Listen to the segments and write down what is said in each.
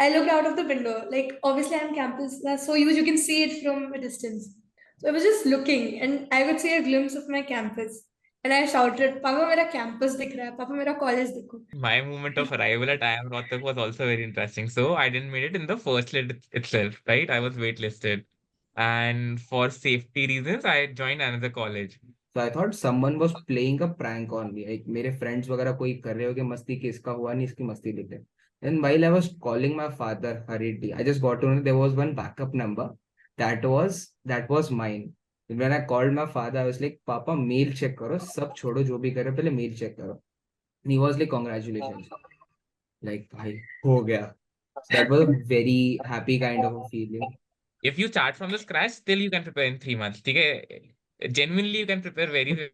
I looked out of the window. Like, obviously, I'm campus. That's so huge. You can see it from a distance. So I was just looking, and I could see a glimpse of my campus. And I shouted, "Papa, मेरा campus दिख रहा है. Papa, मेरा college देखो." My moment of arrival at IIM Rohtak was also very interesting. So I didn't make it in the first lit itself, right? I was waitlisted. And for safety reasons, I joined another college. So I thought someone was playing a prank on me. Like मेरे friends वगैरह कोई कर रहे हो कि मस्ती कि इसका हुआ नहीं इसकी मस्ती लेते हैं. And while I was calling my father hurriedly, I just got to know there was one backup number that was mine. When I called my father, I was like, "Papa, mail check करो, सब छोड़ो जो भी कर रहे हो, पहले mail check करो." And he was like, "Congratulations." Like भाई हो गया. So that was a very happy kind of a feeling. If you start from the scratch, still you can prepare in 3 months. Okay? Genuinely, you can prepare very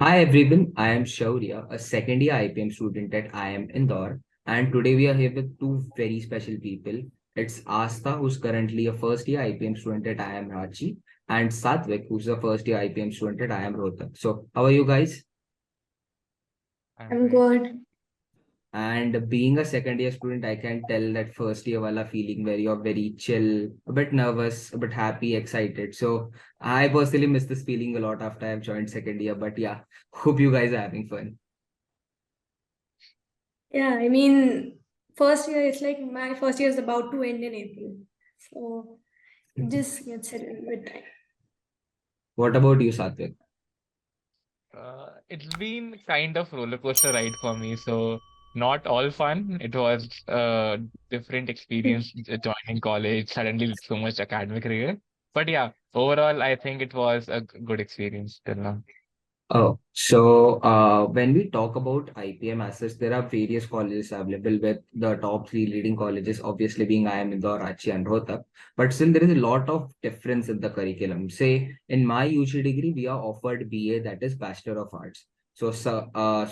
Hi everyone, I am Shaurya, a second year IPM student at IIM Indore, and today we are here with two very special people. It's Asta, who's currently a first year IPM student at IIMRanchi, and Satvik, who's a first year IPM student at IIM Rohtak. So, how are you guys? I'm good. And being a second year student, I can tell that first year wala feeling where you're very chill, a bit nervous, a bit happy, excited. So I personally miss this feeling a lot after I've joined second year. But yeah, hope you guys are having fun. Yeah, I mean, first year, it's like my first year is about to end in April. So just get settled with time. What about you, Satvik? It's been kind of roller coaster ride for me, so not all fun. It was a different experience joining college, suddenly so much academic rigor. But yeah, overall, I think it was a good experience till now. Oh, so when we talk about IPM assets, there are various colleges available with the top three leading colleges, obviously being IIM Indore, Ranchi, and Rohtak. But still, there is a lot of difference in the curriculum. Say, in my UG degree, we are offered BA, that is Bachelor of Arts. So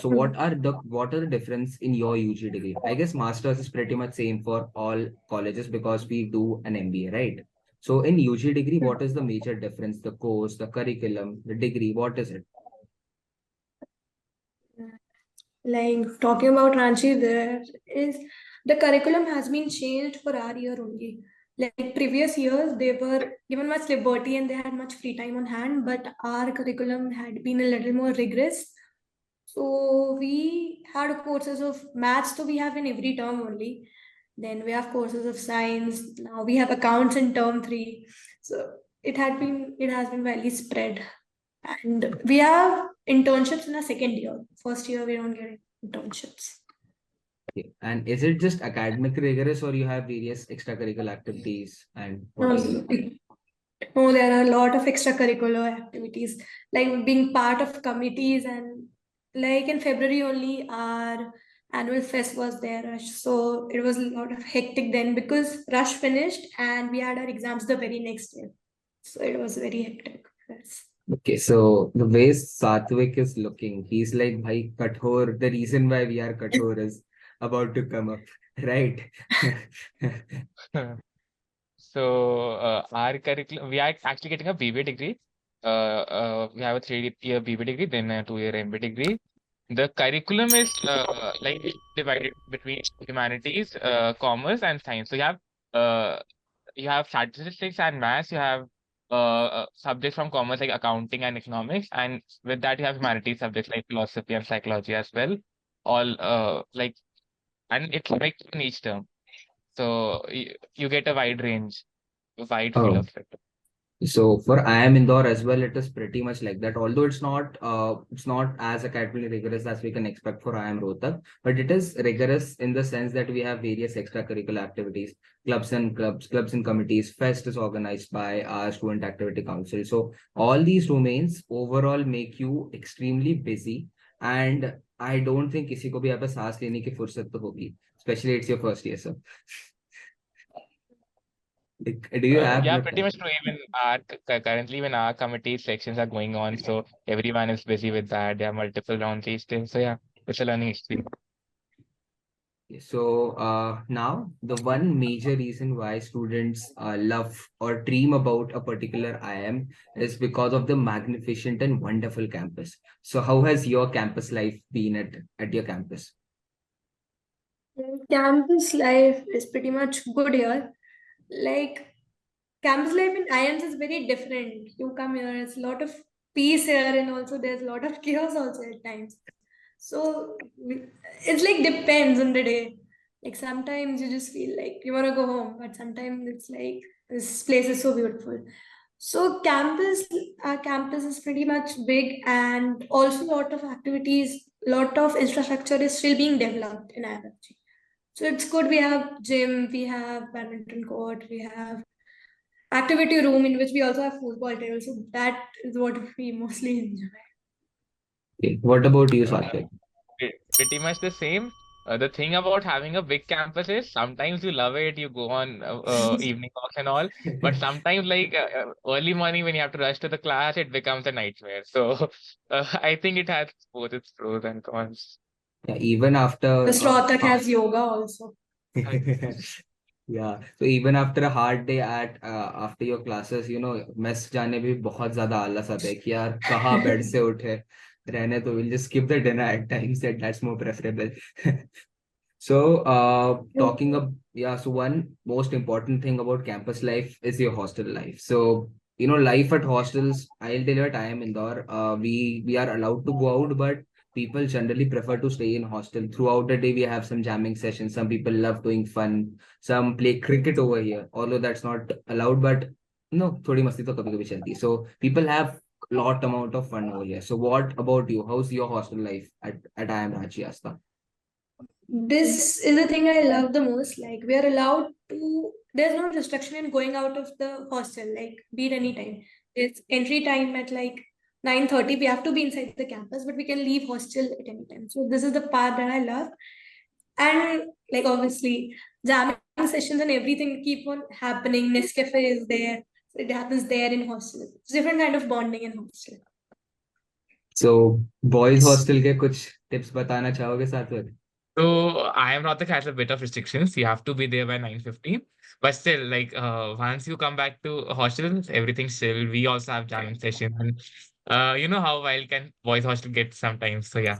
what are the difference in your UG degree? I guess Masters is pretty much same for all colleges because we do an MBA, right? So in UG degree, what is the major difference? The course, the curriculum, the degree, what is it? Like talking about Ranchi, there is the curriculum has been changed for our year only. Like previous years, they were given much liberty and they had much free time on hand, but our curriculum had been a little more rigorous. So we had courses of maths, so we have in every term only. Then we have courses of science. Now we have accounts in term three. So it has been very spread. And we have internships in our second year. First year, we don't get internships. Okay. And is it just academic rigorous or you have various extracurricular activities and what No, else? no, there are a lot of extracurricular activities, like being part of committees, and like in February only, our annual fest was there. So it was a lot of hectic then because rush finished and we had our exams the very next year. So it was very hectic for us. Okay, so the way Satvik is looking, he's like, Bhai, Kathor, the reason why we are Kathor is about to come up, right? So our curriculum, we are actually getting a BBA degree. We have a 3-year BBA degree, then a 2-year MBA degree. The curriculum is like divided between humanities, commerce, and science. So you have statistics and maths. You have subjects from commerce like accounting and economics, and with that you have humanities subjects like philosophy and psychology as well. All and it's like in each term. So you get a wide range, wide field Oh, of it. so for IIM Indore as well, it is pretty much like that. Although it's not as academically rigorous as we can expect for IIM Rohtak, but it is rigorous in the sense that we have various extracurricular activities, clubs and committees. Fest is organized by our student activity council. So all these domains overall make you extremely busy. and I don't think किसी को भी यहाँ पे सांस लेने की फुर्सत तो होगी, especially it's your first year, so do you have Yeah, that pretty kind much true. Even our currently when our committee sections are going on, so everyone is busy with that. There are multiple rounds each day. So yeah, it's a learning experience. So now the one major reason why students love or dream about a particular IIM is because of the magnificent and wonderful campus. So how has your campus life been at your campus? Campus life is pretty much good here. Like campus life in IIMs is very different. You come here, it's a lot of peace here, and also there's a lot of chaos also at times. So it's like depends on the day. Like sometimes you just feel like you want to go home, but sometimes it's like this place is so beautiful. So our campus is pretty much big, and also a lot of activities, lot of infrastructure is still being developed in IIMRachi. So it's good. We have gym, we have badminton court, we have activity room in which we also have football table. So that is what we mostly enjoy. Okay. What about you, Satyak? Pretty much the same. The thing about having a big campus is sometimes you love it, you go on evening walks and all, but sometimes like early morning when you have to rush to the class, it becomes a nightmare. So I think it has both its pros and cons. Yeah, even after Mr. Rohtak has yoga also. yeah, so even after a hard day at after your classes, mess जाने भी बहुत ज्यादा आलस आता है कि यार कहाँ बेड से उठे रहने तो we'll just skip the dinner at times, that's more preferable. So, so one most important thing about campus life is your hostel life. So, life at hostels, I'll tell you at IIM Indore, we are allowed to go out, but people generally prefer to stay in hostel. Throughout the day, we have some jamming sessions. Some people love doing fun. Some play cricket over here, although that's not allowed, but थोड़ी मस्ती तो कभी कभी चलती है. So people have lot amount of fun over here. So what about you? How's your hostel life at IIM Ranchi, Asta? This is the thing I love the most. Like we are allowed to, there's no restriction in going out of the hostel, like be it any time. It's entry time at like 9:30. We have to be inside the campus, but we can leave hostel at any time. So this is the part that I love. And like obviously jamming sessions and everything keep on happening. Nescafe is there. So it happens there in hostel. It's different kind of bonding in hostel. So boys hostel के कुछ tips बताना चाहोगे साथ में? So IIMRohtak has a bit of restrictions. You have to be there by 9:50. But still, like once you come back to hostels, everything's chill. We also have jamming session. And you know how wild can boys hostel get sometimes. So yeah,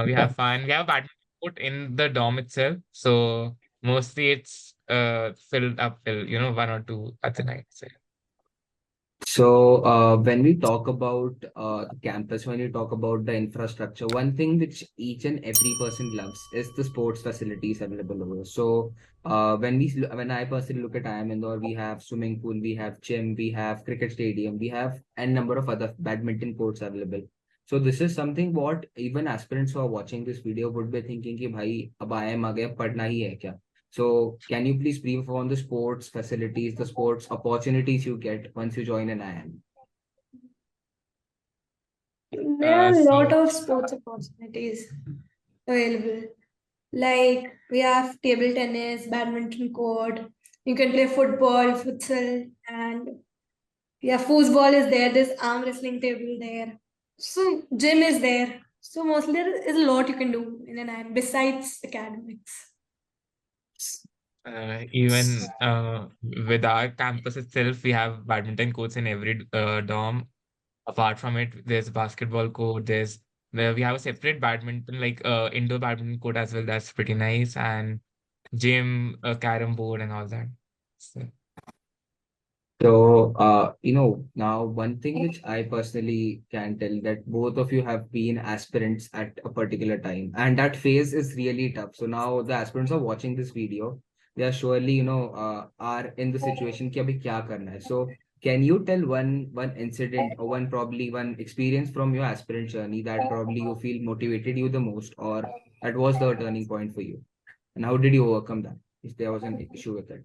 we have fun. We have a badminton court in the dorm itself. So mostly it's filled up till, 1 or 2 at the night. So, So, when we talk about the campus, when we talk about the infrastructure, one thing which each and every person loves is the sports facilities available over. So, when I personally look at IIM Indore, we have swimming pool, we have gym, we have cricket stadium, we have a number of other badminton courts available. So, this is something what even aspirants who are watching this video would be thinking कि भाई अब IIM आ गया पढ़ना ही है क्या? So, can you please brief on the sports facilities, the sports opportunities you get once you join an IIM? There are a lot so of sports opportunities available. Like we have table tennis, badminton court. You can play football, futsal, and yeah, foosball is there. There's arm wrestling table there. So gym is there. So mostly there is a lot you can do in an IIM besides academics. even with our campus itself, we have badminton courts in every dorm. Apart from it, there's basketball court. We have a separate badminton, like indoor badminton court as well. That's pretty nice, and gym, carom board, and all that. So, So, now one thing which I personally can tell that both of you have been aspirants at a particular time, and that phase is really tough. So now the aspirants are watching this video, they are surely, are in the situation कि अभी क्या करना है. So, can you tell one incident or one experience from your aspirant journey that probably you feel motivated you the most, or that was the turning point for you, and how did you overcome that if there was an issue with it?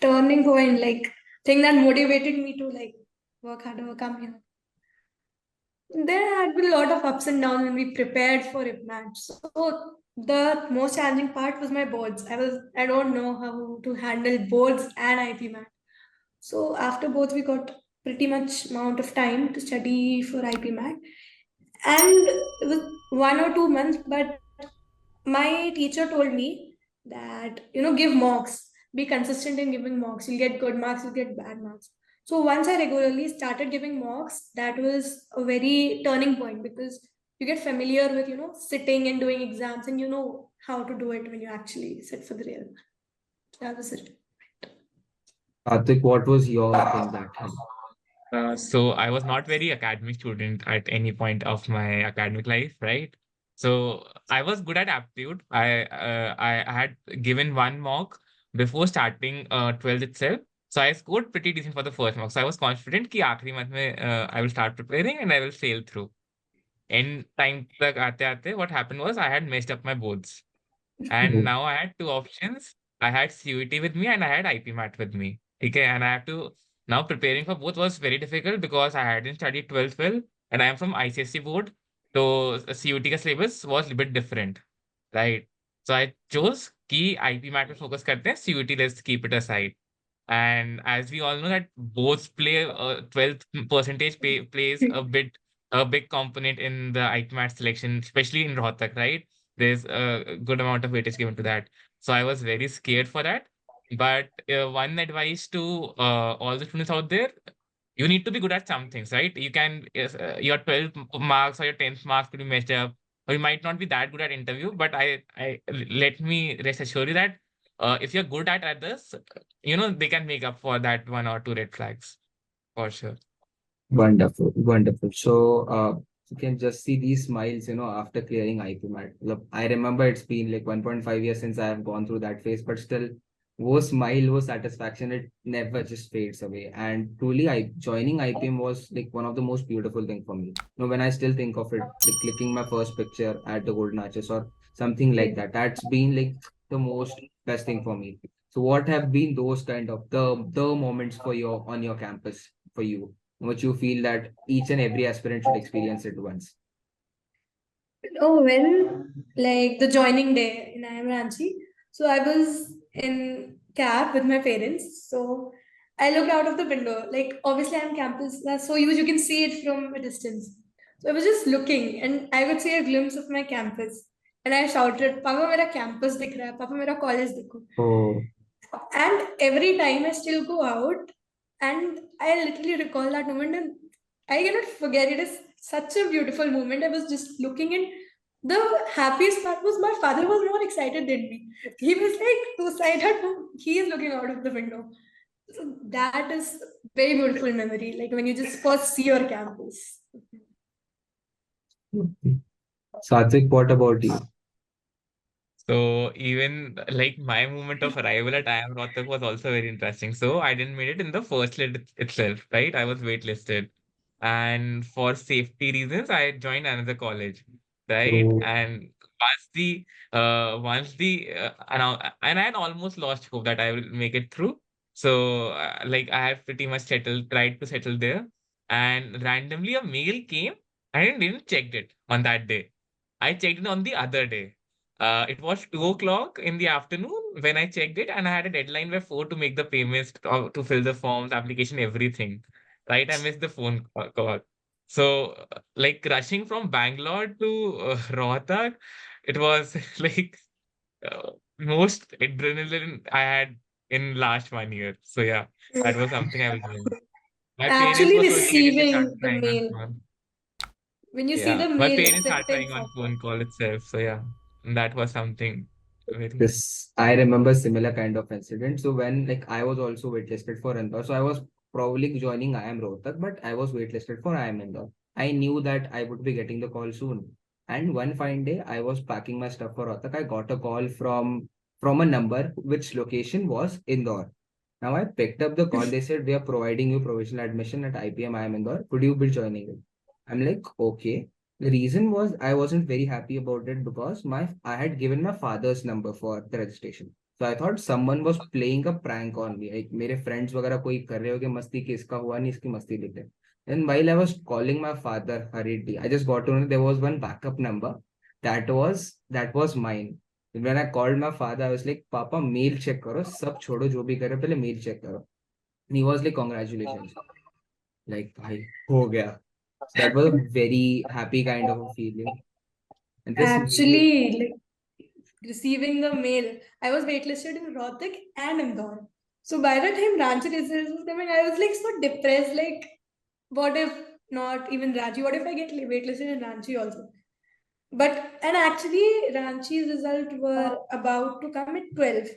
Turning point, like thing that motivated me to like work harder, come here. there had been a lot of ups and downs when we prepared for IIMAT. So the most challenging part was my boards. I don't know how to handle boards and IPMAT. So after both, we got pretty much amount of time to study for IPMAT, and it was 1 or 2 months. But my teacher told me that give mocks, be consistent in giving mocks. You'll get good marks, you'll get bad marks. So once I regularly started giving mocks, that was a very turning point because you get familiar with sitting and doing exams, and you know how to do it when you actually sit for the real. That was it. Karthik, what was your thing that helped? So I was not very academic student at any point of my academic life, right? So I was good at aptitude. I had given one mock before starting 12th itself. So I scored pretty decent for the first mock. So I was confident कि आखिरी month में I will start preparing and I will sail through. End time तक आते आते what happened was I had messed up my boards. And now I had two options. I had CUET with me and I had IPMAT with me. Okay, and I have to now preparing for both was very difficult because I hadn't studied 12th well and I am from ICSE board. So CUET का syllabus was a bit different, right? So I chose कि IPMAT पे focus करते हैं, CUET let's keep it aside. And as we all know that both play 12th percentage plays a big component in the IPMAT selection, especially in Rohtak, right? There's a good amount of weightage given to that. So I was very scared for that. But one advice to all the students out there, you need to be good at some things, right? You can, your 12th marks or your 10th marks could be messed up, or you might not be that good at interview. But let me rest assure you that if you're good at others, they can make up for that 1 or 2 red flags for sure. Wonderful, wonderful. So, you can just see these smiles, after clearing IPMAT. Look, I remember it's been like 1.5 years since I have gone through that phase, but still, wo smile, wo satisfaction, it never just fades away. And truly, joining IPM was like one of the most beautiful thing for me. When I still think of it, like clicking my first picture at the Golden Arches or something like that, that's been like the most best thing for me. So, what have been those kind of the moments for your on your campus for you? Which you feel that each and every aspirant should experience it once? Oh, well, like the joining day in IIMRanchi. So I was in cab with my parents. So I looked out of the window. Like obviously I'm campus, that's so huge, you can see it from a distance. So I was just looking and I could see a glimpse of my campus. And I shouted, Papa, mera campus dikh raha hai. Papa, mera college dikho. Oh, And every time I still go out and I literally recall that moment and I cannot forget it. Is such a beautiful moment. I was just looking and the happiest part was my father was more excited than me. He was like two-sided. He is looking out of the window. So that is very beautiful memory. Like when you just first see your campus. Satvik, what about you? So even like my moment of arrival at IIM Rohtak was also very interesting. So I didn't make it in the first lit itself, right? I was waitlisted. And for safety reasons, I joined another college, right? Oh, And once the and I had almost lost hope that I will make it through. So like I had pretty much tried to settle there. And randomly a mail came. I didn't check it on that day. I checked it on the other day. It was 2 o'clock in the afternoon when I checked it, and I had a deadline by 4 to make the payments, to fill the forms, application, everything. Right? I missed the phone call. So, like rushing from Bangalore to Rohtak, it was like most adrenaline I had in last 1 year. So yeah, that was something I was doing. My parents Actually were so excited they started receiving the crying on mail. phone. When you see Yeah, the my mail parents are acceptance crying on offer. phone call itself. So yeah, that was something very. this I remember similar kind of incident. So when like I was also waitlisted for Indore, so I was probably joining IIM Rohtak, but I was waitlisted for IIM Indore. I knew that I would be getting the call soon. And one fine day, I was packing my stuff for Rohtak. I got a call from a number which location was Indore. Now I picked up the call. They said we are providing you provisional admission at IPM IIM Indore. Could you be joining it? I'm like, okay. The reason was I wasn't very happy about it because I had given my father's number for the registration. So I thought someone was playing a prank on me. Like मेरे friends वगैरह कोई कर रहे हो कि मस्ती कि इसका हुआ नहीं इसकी मस्ती लेते हैं. And while I was calling my father hurriedly, I just got to know there was one backup number that was mine. And when I called my father, I was like, "Papa, mail check karo, sab chodo jo bhi karo, pehle mail check karo." And he was like, "Congratulations." Like, bhai, ho gaya. So that was a very happy kind of a feeling. And this mail, Actually, like receiving the mail, I was waitlisted in Rohtak and Indore. So by the time Ranchi results was coming, I was like so depressed. Like, what if not even Ranchi? What if I get waitlisted in Ranchi also? But and actually, Ranchi's result were about to come at 12,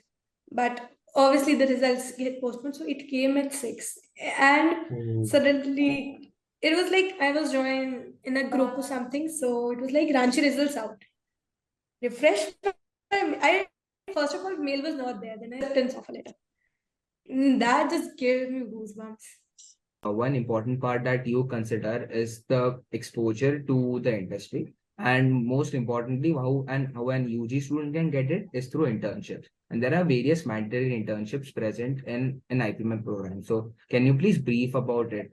but obviously the results get postponed, so it came at 6. And oh, suddenly it was like I was joined in a group or something, so it was like Ranchi results out. Refresh. I first of all mail was not there. Then I acceptance of a letter. That just gave me goosebumps. one important part that you consider is the exposure to the industry. And most importantly, how an UG student can get it is through internships. And there are various mandatory internships present in an IPM program. So can you please brief about it?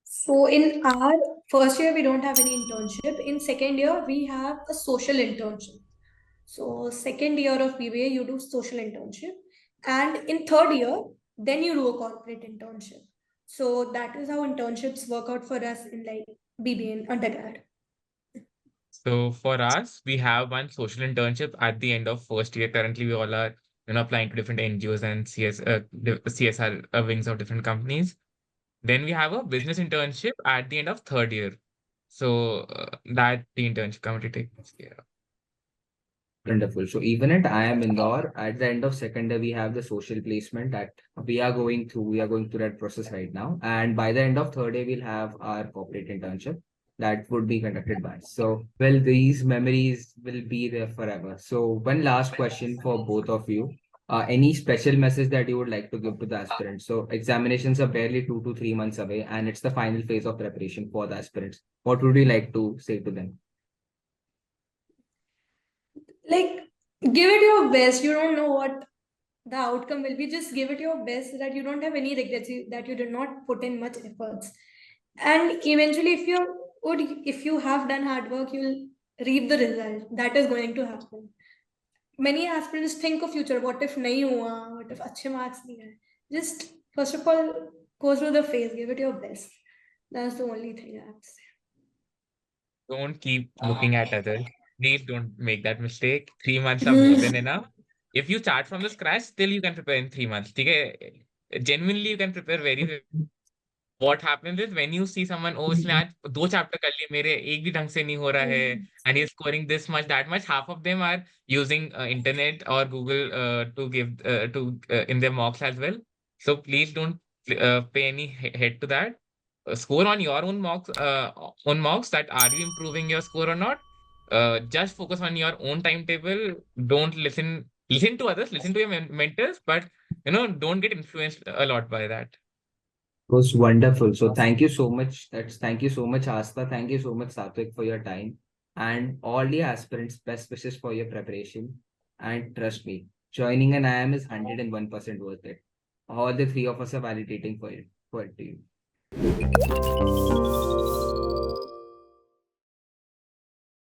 So in our first year, we don't have any internship. In second year, we have a social internship. So second year of BBA, you do social internship. And in third year, then you do a corporate internship. So that is how internships work out for us in like BBA in undergrad. So for us, we have one social internship at the end of first year. Currently, we all are applying to different NGOs and CSR wings of different companies. Then we have a business internship at the end of third year. So that the internship committee takes care of. Wonderful. So even at IIM Indore, at the end of second year, we have the social placement that we are going through. We are going through that process right now. And by the end of third year, we'll have our corporate internship that would be conducted by us. So, well, these memories will be there forever. So one last question for both of you. Any special message that you would like to give to the aspirants? So examinations are barely 2 to 3 months away, and it's the final phase of preparation for the aspirants. What would you like to say to them? Like, give it your best. You don't know what the outcome will be. Just give it your best so that you don't have any regrets, that you did not put in much efforts. And eventually, if you have done hard work, you'll reap the result. That is going to happen. Many aspirants think of future. What if nahi hua? What if अच्छे marks nahi hai? Just first of all, go through the phase. Give it your best. That's the only thing I have to say. Don't keep looking at others. Please don't make that mistake. 3 months are more than enough. If you start from the scratch, still you can prepare in 3 months. Okay? Genuinely, you can prepare very. What happens is when you see someone, oh, इसने आज 2 chapter कर लिए मेरे एक भी ढंग से नहीं हो रहा है, and he is scoring this much, that much. Half of them are using internet or Google to give in their mocks as well. So please don't pay any head to that. Score on your own mocks. That are you improving your score or not? Just focus on your own timetable. Don't listen to others. Listen to your mentors, but don't get influenced a lot by that. Was wonderful. So thank you so much. Thank you so much, Asta. Thank you so much, Satvik, for your time. And all the aspirants, best wishes for your preparation. And trust me, joining an IIM is 101% worth it. All the three of us are validating for it to you.